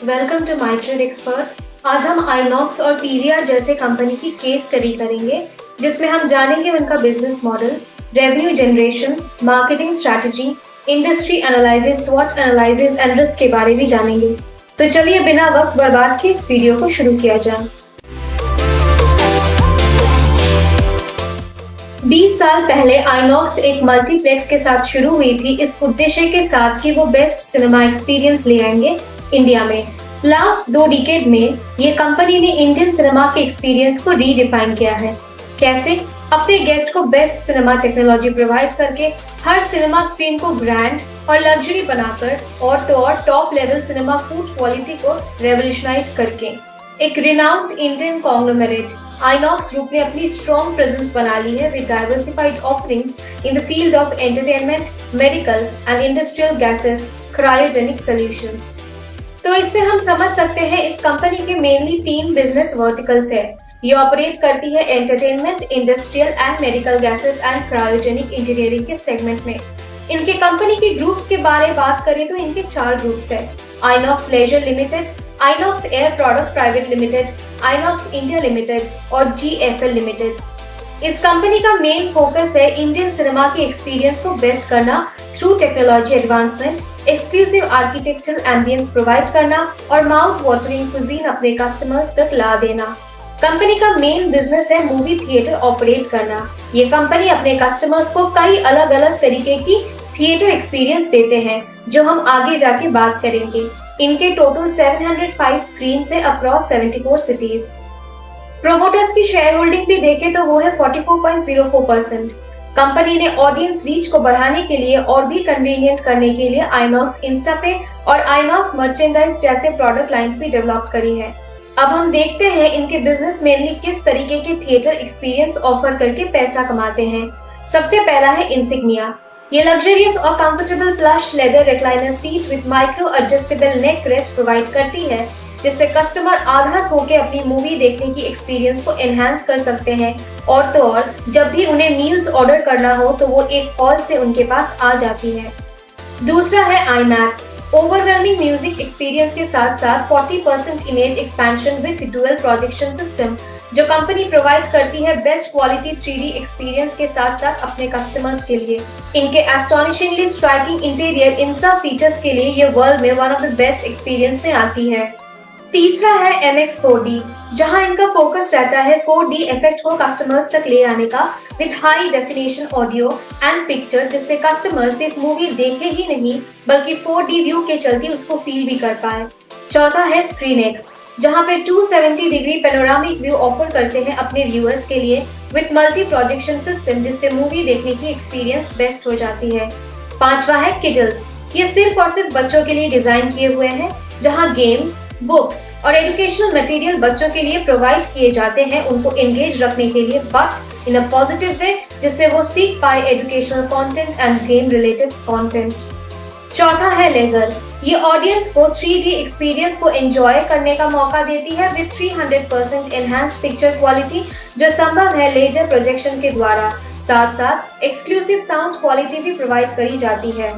Welcome to my trade expert. आज हम आइनॉक्स और पीवीआर जैसे कंपनी की केस स्टडी करेंगे, जिसमें हम जानेंगे उनका business model, revenue generation, marketing strategy, industry analysis, स्वॉट एनालिसिस एंड रिस्क के बारे में जानेंगे। तो चलिए बिना वक्त बर्बाद के इस वीडियो को शुरू किया जाए। 20 साल पहले आइनॉक्स एक मल्टीप्लेक्स के साथ शुरू हुई थी, इस उद्देश्य के साथ कि वो बेस्ट सिनेमा एक्सपीरियंस ले आएंगे इंडिया में। लास्ट 2 डिकेड में ये कंपनी ने इंडियन सिनेमा के एक्सपीरियंस को रीडिफाइन किया है। कैसे? अपने गेस्ट को बेस्ट सिनेमा टेक्नोलॉजी प्रोवाइड करके, हर सिनेमा स्क्रीन को ग्रैंड और लग्जरी बनाकर, और तो और top level cinema food quality को रेवोल्यूशनाइज करके। एक renowned Indian conglomerate INOX group ने अपनी स्ट्रॉन्ग प्रेजेंस बना ली है with diversified offerings in the field of entertainment, medical and industrial gases, cryogenic solutions. तो इससे हम समझ सकते हैं इस कंपनी के मेनली 3 बिजनेस वर्टिकल्स है। ये ऑपरेट करती है entertainment, industrial and medical gases and cryogenic engineering के सेगमेंट में। इनके कंपनी के ग्रुप्स के बारे में बात करें तो इनके 4 ग्रुप्स है। Inox leisure limited, Inox air product private limited, Inox India limited और GFL लिमिटेड। इस कंपनी का मेन फोकस है इंडियन सिनेमा के एक्सपीरियंस को बेस्ट करना through technology advancement, exclusive architectural ambience provide करना और माउथ वाटरिंग कुजीन अपने कस्टमर्स तक ला देना। कंपनी का मेन बिजनेस है मूवी थिएटर ऑपरेट करना। ये कंपनी अपने कस्टमर्स को कई अलग अलग तरीके की थिएटर एक्सपीरियंस देते हैं, जो हम आगे जाके बात करेंगे। इनके टोटल 705 स्क्रीन से अक्रॉस 74 सिटीज। प्रोमोटर्स की शेयर होल्डिंग भी देखें तो वो है 44.04%। कंपनी ने ऑडियंस रीच को बढ़ाने के लिए और भी कन्वीनियंट करने के लिए आइनॉक्स इंस्टापे और आइनॉक्स मर्चेंडाइज जैसे प्रोडक्ट लाइंस भी डेवलप करी है। अब हम देखते हैं इनके बिजनेस मेनली किस तरीके के थिएटर एक्सपीरियंस ऑफर करके पैसा कमाते हैं। सबसे पहला है इंसिग्निया। ये लग्जरियस और comfortable plush leather recliner seat with micro adjustable neck rest provide करती है, जिससे कस्टमर आधा सो के अपनी मूवी देखने की एक्सपीरियंस को एनहांस कर सकते हैं। और तो और जब भी उन्हें मील्स ऑर्डर करना हो तो वो एक कॉल से उनके पास आ जाती है। दूसरा है आईमैक्स। ओवरवेलमिंग म्यूजिक एक्सपीरियंस के साथ साथ 40% image expansion with dual projection system, जो कंपनी प्रोवाइड करती है बेस्ट क्वालिटी 3D एक्सपीरियंस के साथ साथ अपने कस्टमर्स के लिए। इनके एस्टोनिशिंगली स्ट्राइकिंग इंटीरियर इन सब फीचर्स के लिए ये वर्ल्ड में one of the best experience में आती है। तीसरा है MX4D, जहां इनका फोकस रहता है 4D इफेक्ट को कस्टमर्स तक ले आने का with high definition audio and picture, जिससे कस्टमर सिर्फ मूवी देखे ही नहीं बल्कि 4D व्यू के चलते उसको फील भी कर पाए। चौथा है ScreenX, जहां पे 270 डिग्री पेनोरामिक व्यू ऑफर करते हैं अपने व्यूअर्स के लिए विद मल्टी प्रोजेक्शन सिस्टम, जिससे मूवी देखने की एक्सपीरियंस बेस्ट हो जाती है। पांचवा है किडल्स। ये सिर्फ और सिर्फ बच्चों के लिए डिजाइन किए हुए हैं, जहां गेम्स, बुक्स और एजुकेशनल मटेरियल बच्चों के लिए प्रोवाइड किए जाते हैं उनको एंगेज रखने के लिए, but in a positive way, जिससे वो सीख पाए educational content end game related content. चौथा है लेजर। ये ऑडियंस को 3D एक्सपीरियंस को एंजॉय करने का मौका देती है विद 300% एनहांस्ड पिक्चर क्वालिटी, जो संभव है लेजर प्रोजेक्शन के द्वारा। साथ साथ एक्सक्लूसिव साउंड क्वालिटी भी प्रोवाइड करी जाती है।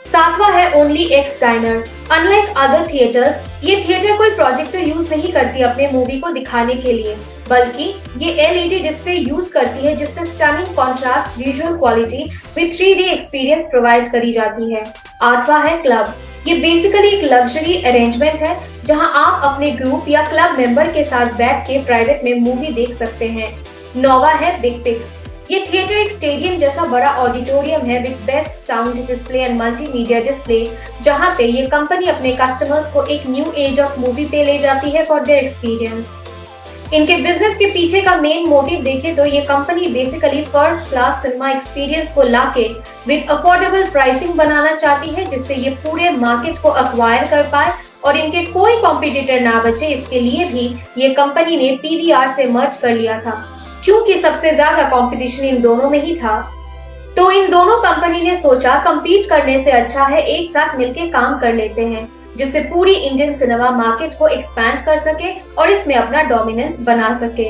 सातवां है only x dinar. Unlike other theatres, ये थिएटर कोई प्रोजेक्टर यूज नहीं करती अपने मूवी को दिखाने के लिए, बल्कि ये LED डिस्प्ले यूज करती है, जिससे stunning contrast visual quality with 3D experience provide करी जाती है। आठवां है क्लब। ये बेसिकली एक लग्जरी अरेंजमेंट है, जहां आप अपने ग्रुप या क्लब मेंबर के साथ बैठ के प्राइवेट में मूवी देख सकते हैं। नौवां है बिग पिक्स। ये थिएटर एक स्टेडियम जैसा बड़ा ऑडिटोरियम है with best sound display and multimedia display, जहां पे ये कंपनी अपने कस्टमर्स को एक न्यू एज ऑफ मूवी पे ले जाती है फॉर देयर एक्सपीरियंस। इनके बिजनेस के पीछे का मेन मोटिव देखें तो ये company basically first class cinema experience को लाके विद अफोर्डेबल प्राइसिंग बनाना चाहती है, जिससे ये पूरे मार्केट को एक्वायर कर पाए और इनके कोई कॉम्पिटिटर ना बचे। इसके लिए भी ये कंपनी ने PVR से मर्ज कर लिया था, क्योंकि सबसे ज्यादा कंपटीशन इन दोनों में ही था। तो इन दोनों कंपनी ने सोचा कंपीट करने से अच्छा है एक साथ मिलकर काम कर लेते हैं, जिससे पूरी इंडियन सिनेमा मार्केट को एक्सपैंड कर सके और इसमें अपना डोमिनेंस बना सके।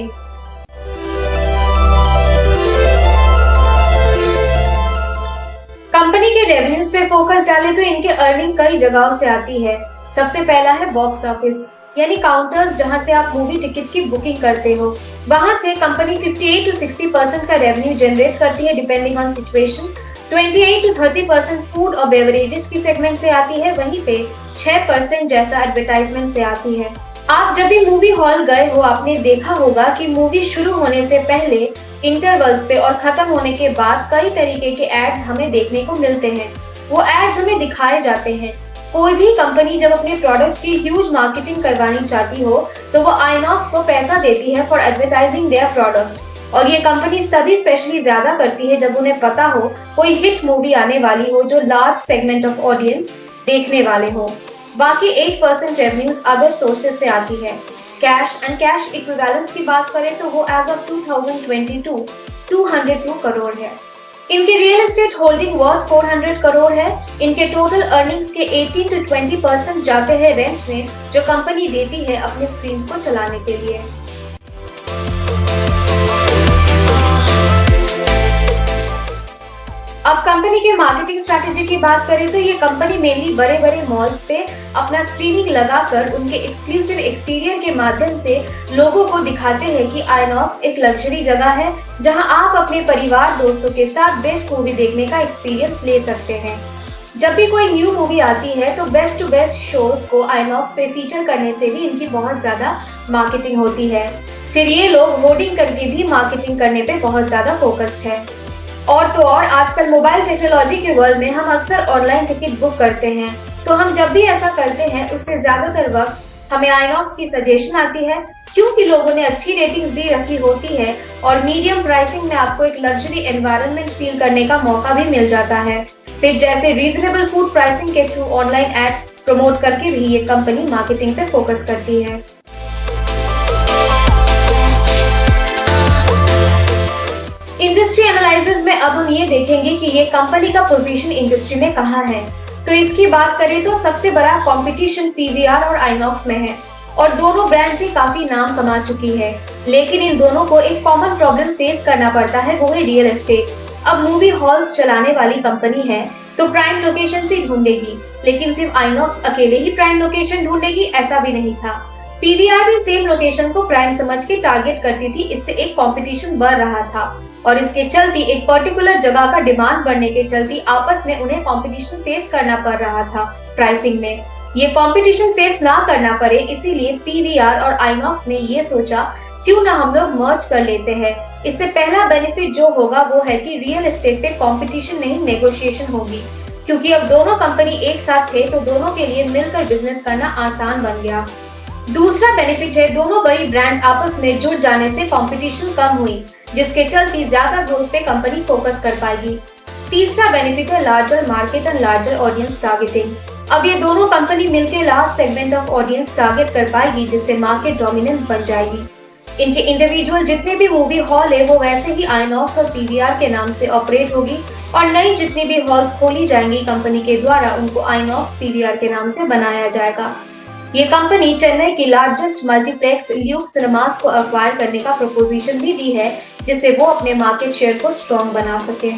कंपनी के रेवेन्यूज पे फोकस डाले तो इनके अर्निंग कई जगहों से आती है। सबसे पहला है बॉक्स ऑफिस, यानी काउंटर्स जहां से आप मूवी टिकट की बुकिंग करते हो। वहां से कंपनी 58 to 60% का रेवेन्यू जनरेट करती है depending on situation. 28 to 30% food और बेवरेजेस की सेगमेंट से आती है, वहीं पे 6% जैसा एडवर्टाइजमेंट से आती है। आप जब भी मूवी हॉल गए हो, आपने देखा होगा कि मूवी शुरू होने से पहले, इंटरवल्स पे और खत्म होने के बाद कई तरीके के एड्स हमें देखने को मिलते हैं। वो एड्स हमें दिखाए जाते हैं। कोई भी कंपनी जब अपने प्रोडक्ट की ह्यूज मार्केटिंग करवानी चाहती हो तो वो आइनॉक्स को पैसा देती है फॉर एडवर्टाइजिंग देयर प्रोडक्ट। और ये कंपनी तभी स्पेशली ज्यादा करती है जब उन्हें पता हो कोई हिट मूवी आने वाली हो जो लार्ज सेगमेंट ऑफ ऑडियंस देखने वाले हो। बाकी 8% रेवेन्यूज अदर सोर्सेज से आती है। कैश एंड कैश इक्विवेलेंस की बात करें तो वो एज ऑफ 2022 202 करोड़ है। इनके real estate holding worth 400 crore है। इनके टोटल अर्निंग्स के 18 to 20% जाते हैं रेंट में, जो कंपनी देती है अपने स्क्रीन को चलाने के लिए। अब कंपनी के मार्केटिंग स्ट्रैटेजी की बात करें तो ये कंपनी मेनली बड़े बड़े मॉल्स पे अपना स्क्रीनिंग लगाकर उनके एक्सक्लूसिव एक्सटीरियर के माध्यम से लोगों को दिखाते हैं कि आइनॉक्स एक लग्जरी जगह है जहां आप अपने परिवार दोस्तों के साथ बेस्ट मूवी देखने का एक्सपीरियंस ले सकते हैं। जब भी कोई न्यू मूवी आती है तो बेस्ट टू बेस्ट शोज को आइनॉक्स पे फीचर करने से भी इनकी बहुत ज्यादा मार्केटिंग होती है। फिर ये लोग होर्डिंग करके भी मार्केटिंग करने पे बहुत ज्यादा फोकस्ड है। और तो और आजकल मोबाइल टेक्नोलॉजी के वर्ल्ड में हम अक्सर ऑनलाइन टिकट बुक करते हैं, तो हम जब भी ऐसा करते हैं उससे ज्यादातर वक्त हमें आइनॉक्स की सजेशन आती है, क्योंकि लोगों ने अच्छी रेटिंग्स दी रखी होती है और मीडियम प्राइसिंग में आपको एक लग्जरी एनवायरनमेंट फील करने का मौका भी मिल जाता है। फिर जैसे रीजनेबल फूड प्राइसिंग के थ्रू ऑनलाइन एड्स प्रमोट करके भी ये कंपनी मार्केटिंग पे फोकस करती है। इंडस्ट्री एनालिसिस में अब हम ये देखेंगे कि ये कंपनी का पोजीशन इंडस्ट्री में कहाँ है। तो इसकी बात करें तो सबसे बड़ा कंपटीशन पीवीआर और आइनॉक्स में है और दोनों ब्रांड्स ही काफी नाम कमा चुकी है। लेकिन इन दोनों को एक कॉमन प्रॉब्लम फेस करना पड़ता है, वो है रियल एस्टेट। अब मूवी हॉल्स चलाने वाली कंपनी है तो प्राइम लोकेशन से ढूंढेगी, लेकिन सिर्फ आइनॉक्स अकेले ही प्राइम लोकेशन ढूंढेगी ऐसा भी नहीं था। पीवीआर भी सेम लोकेशन को प्राइम समझ के टारगेट करती थी। इससे एक कंपटीशन बढ़ रहा था और इसके चलती एक पर्टिकुलर जगह का डिमांड बढ़ने के चलती आपस में उन्हें कंपटीशन फेस करना पड़ रहा था प्राइसिंग में। ये कंपटीशन फेस ना करना पड़े इसीलिए पीवीआर और आइनॉक्स ने ये सोचा क्यों ना हम लोग मर्ज कर लेते हैं। इससे पहला बेनिफिट जो होगा वो है कि रियल एस्टेट पे कंपटीशन नहीं नेगोशिएशन होगी, क्योंकि अब दोनों कंपनी एक साथ थे तो दोनों के लिए मिलकर बिजनेस करना आसान बन गया। दूसरा बेनिफिट है दोनों बड़ी ब्रांड आपस में जुड़ जाने से कंपटीशन कम हुई, जिसके चलते ज्यादा ग्रोथ पे कंपनी फोकस कर पाएगी। तीसरा बेनिफिट है larger market and larger audience targeting. अब ये दोनों कंपनी मिलकर large segment of audience target कर पाएगी, जिससे मार्केट डोमिनेंस बन जाएगी। इनके इंडिविजुअल जितने भी मूवी हॉल है वो वैसे ही आइनॉक्स और पीवीआर के नाम से ऑपरेट होगी और नई जितनी भी हॉल्स खोली जाएंगी कंपनी के द्वारा उनको आइनॉक्स पीवीआर के नाम से बनाया जाएगा। ये कंपनी चेन्नई की लार्जेस्ट मल्टीप्लेक्स ल्यूक सिनेमास को अक्वायर करने का प्रपोजिशन भी दी है, जिससे वो अपने मार्केट शेयर को स्ट्रॉन्ग बना सके।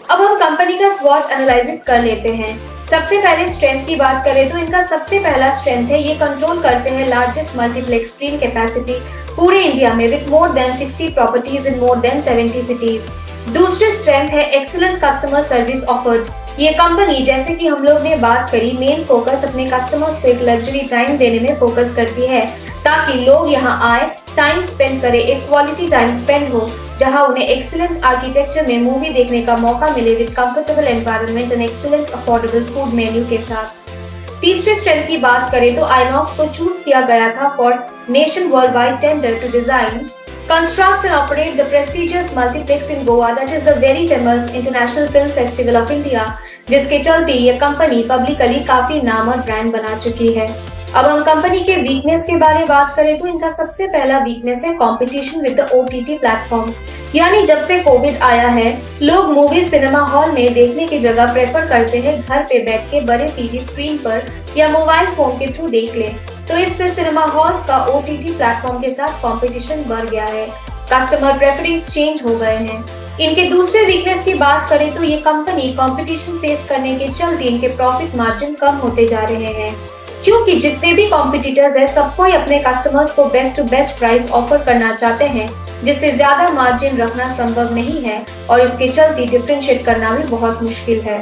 अब हम कंपनी का स्वॉट एनालिसिस कर लेते हैं। सबसे पहले स्ट्रेंथ की बात करें तो इनका सबसे पहला स्ट्रेंथ है ये कंट्रोल करते हैं लार्जेस्ट मल्टीप्लेक्स स्क्रीन कैपेसिटी पूरे इंडिया में with more than 60 properties in more than 70 cities. दूसरी स्ट्रेंथ है एक्सीलेंट कस्टमर सर्विस ऑफर्ड। ये कंपनी जैसे कि हम लोग ने बात करी मेन फोकस अपने कस्टमर्स को एक लग्जरी टाइम देने में फोकस करती है, ताकि लोग यहाँ आए टाइम स्पेंड करें, एक क्वालिटी टाइम स्पेंड हो जहाँ उन्हें एक्सीलेंट आर्किटेक्चर में मूवी देखने का मौका मिले with comfortable environment and excellent affordable food menu के साथ। तीसरे स्ट्रेंथ की बात करें तो आइनॉक्स को चूज किया गया था for nation worldwide tender to design construct and operate the prestigious multiplex in Goa, that is the very famous International Film Festival of India, जिसके चलते ये कंपनी पब्लिकली काफी नाम और ब्रांड बना चुकी है। अब हम कंपनी के वीकनेस के बारे में बात करें तो इनका सबसे पहला वीकनेस है competition with the OTT platform. यानी जब से कोविड आया है लोग मूवी सिनेमा हॉल में देखने की जगह प्रेफर करते हैं घर पे बैठ के बड़े टीवी स्क्रीन पर या मोबाइल फोन के थ्रू देख ले, तो इससे सिनेमा हॉल्स का ओटीटी प्लेटफॉर्म के साथ कंपटीशन बढ़ गया है। कस्टमर प्रेफरेंस चेंज हो गए हैं। इनके दूसरे वीकनेस की बात करें तो ये कंपनी कंपटीशन फेस करने के चलते इनके प्रॉफिट मार्जिन कम होते जा रहे हैं, क्योंकि जितने भी कॉम्पिटिटर्स हैं सबको ही अपने कस्टमर्स को best to best price offer करना चाहते हैं, जिससे ज्यादा मार्जिन रखना संभव नहीं है और इसके चलते डिफरेंशिएट करना भी बहुत मुश्किल है।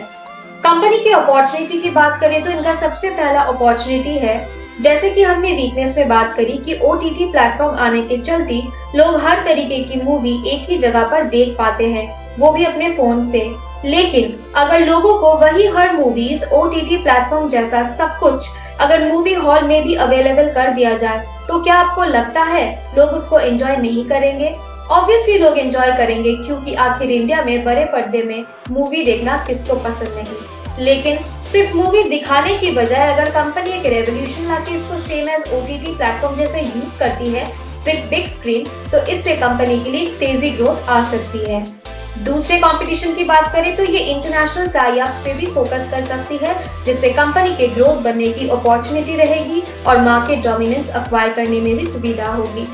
कंपनी की अपॉर्चुनिटी की बात करें तो इनका सबसे पहला अपॉर्चुनिटी है, जैसे कि हमने वीकनेस में बात करी कि OTT प्लेटफॉर्म आने के चलते लोग हर तरीके की मूवी एक ही जगह पर देख पाते हैं, वो भी अपने फोन से। लेकिन अगर लोगों को वही हर मूवीज OTT प्लेटफॉर्म जैसा सब कुछ अगर मूवी हॉल में भी अवेलेबल कर दिया जाए तो क्या आपको लगता है लोग उसको एंजॉय नहीं करेंगे? ऑब्वियसली लोग एंजॉय करेंगे, क्योंकि आखिर इंडिया में बड़े पर्दे में मूवी देखना किसको पसंद नहीं। लेकिन सिर्फ मूवी दिखाने की बजाय अगर कंपनी एक रेवोल्यूशन लाके इसको सेम एज OTT प्लेटफॉर्म जैसे यूज करती है विद बिग स्क्रीन, तो इससे कंपनी के लिए तेजी ग्रोथ आ सकती है। दूसरे कंपटीशन की बात करें तो ये इंटरनेशनल टाई अप्स पे भी फोकस कर सकती है, जिससे कंपनी के ग्रोथ बनने की अपॉर्चुनिटी रहेगी और मार्केट डोमिनेंस एक्वायर करने में भी सुविधा होगी।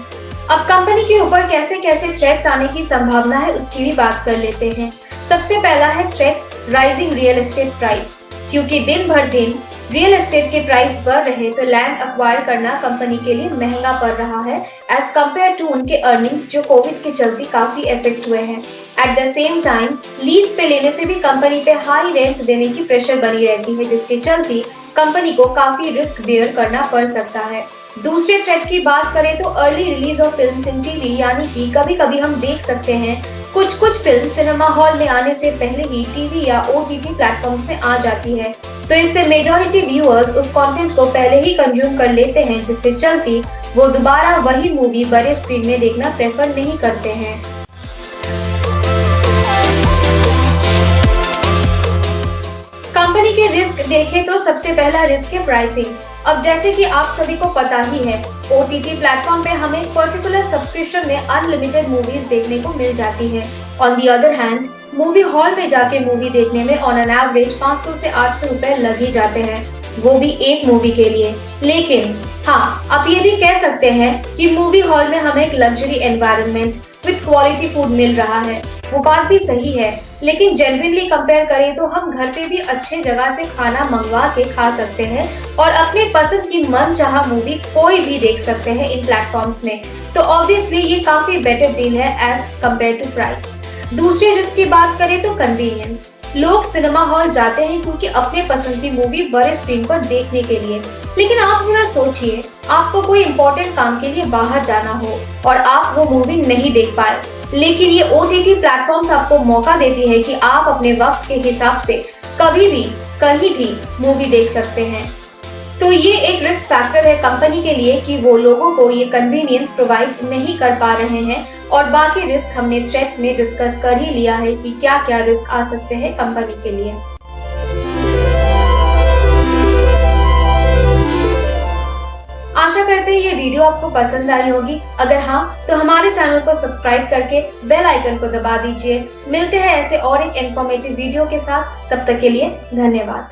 अब कंपनी के ऊपर कैसे कैसे थ्रेट्स आने की संभावना है उसकी भी बात कर लेते हैं। सबसे पहला है threat rising real estate price, क्योंकि दिन भर दिन रियल एस्टेट के प्राइस बढ़ रहे तो लैंड एक्वायर करना कंपनी के लिए महंगा पड़ रहा है एज कम्पेयर टू उनके अर्निंग्स जो कोविड के चलते काफी इफेक्ट हुए हैं। At the same time lease पे लेने से भी कंपनी पे हाई रेंट देने की प्रेशर बनी रहती है, जिसके चलते कंपनी को काफी रिस्क बेयर करना पड़ सकता है। दूसरे थ्रेट की बात करें तो early release of films in TV, यानी कि कभी कभी हम देख सकते हैं कुछ फिल्म सिनेमा हॉल में आने से पहले ही टीवी या OTT प्लेटफॉर्म्स में आ जाती है, तो इससे मेजॉरिटी व्यूअर्स उस कंटेंट को पहले ही कंज्यूम कर लेते हैं, जिससे चलती वो दोबारा वही मूवी बड़े स्क्रीन में देखना प्रेफर नहीं करते हैं। कंपनी के रिस्क देखें तो सबसे पहला रिस्क है प्राइसिंग। अब जैसे कि आप सभी को पता ही है, OTT प्लेटफॉर्म पे हमें पर्टिकुलर सब्सक्रिप्शन में अनलिमिटेड मूवीज देखने को मिल जाती है। On the other hand movie hall में जाके मूवी देखने में ऑन एन एवरेज 500 से 800 रुपए लग ही जाते हैं, वो भी एक मूवी के लिए। लेकिन हाँ, आप ये भी कह सकते हैं कि मूवी हॉल में हमें एक luxury environment with quality food मिल रहा है, वो बात भी सही है। लेकिन जेन्युइनली कंपेयर करें तो हम घर पे भी अच्छे जगह से खाना मंगवा के खा सकते हैं और अपने पसंद की मनचाहा मूवी कोई भी देख सकते हैं इन प्लेटफॉर्म्स में, तो ऑब्वियसली ये काफी बेटर डील है एज कम्पेयर टू प्राइस। दूसरे रिस्क की बात करें तो कन्वीनियंस। लोग सिनेमा हॉल जाते हैं क्योंकि अपने पसंद की मूवी बड़े स्क्रीन पर देखने के लिए, लेकिन आप जरा सोचिए, आपको कोई इम्पोर्टेंट काम के लिए बाहर जाना हो और आप वो मूवी नहीं देख पाए, लेकिन ये OTT प्लेटफॉर्म्स आपको मौका देती है कि आप अपने वक्त के हिसाब से कभी भी कहीं भी मूवी देख सकते हैं। तो ये एक रिस्क फैक्टर है कंपनी के लिए कि वो लोगों को ये कन्वीनियंस प्रोवाइड नहीं कर पा रहे हैं, और बाकी रिस्क हमने थ्रेट्स में डिस्कस कर ही लिया है कि क्या क्या रिस्क आ सकते हैं कंपनी के लिए। आशा करते हैं ये वीडियो आपको पसंद आई होगी। अगर हाँ, तो हमारे चैनल को सब्सक्राइब करके बेल आइकन को दबा दीजिए। मिलते हैं ऐसे और एक इन्फॉर्मेटिव वीडियो के साथ, तब तक के लिए धन्यवाद।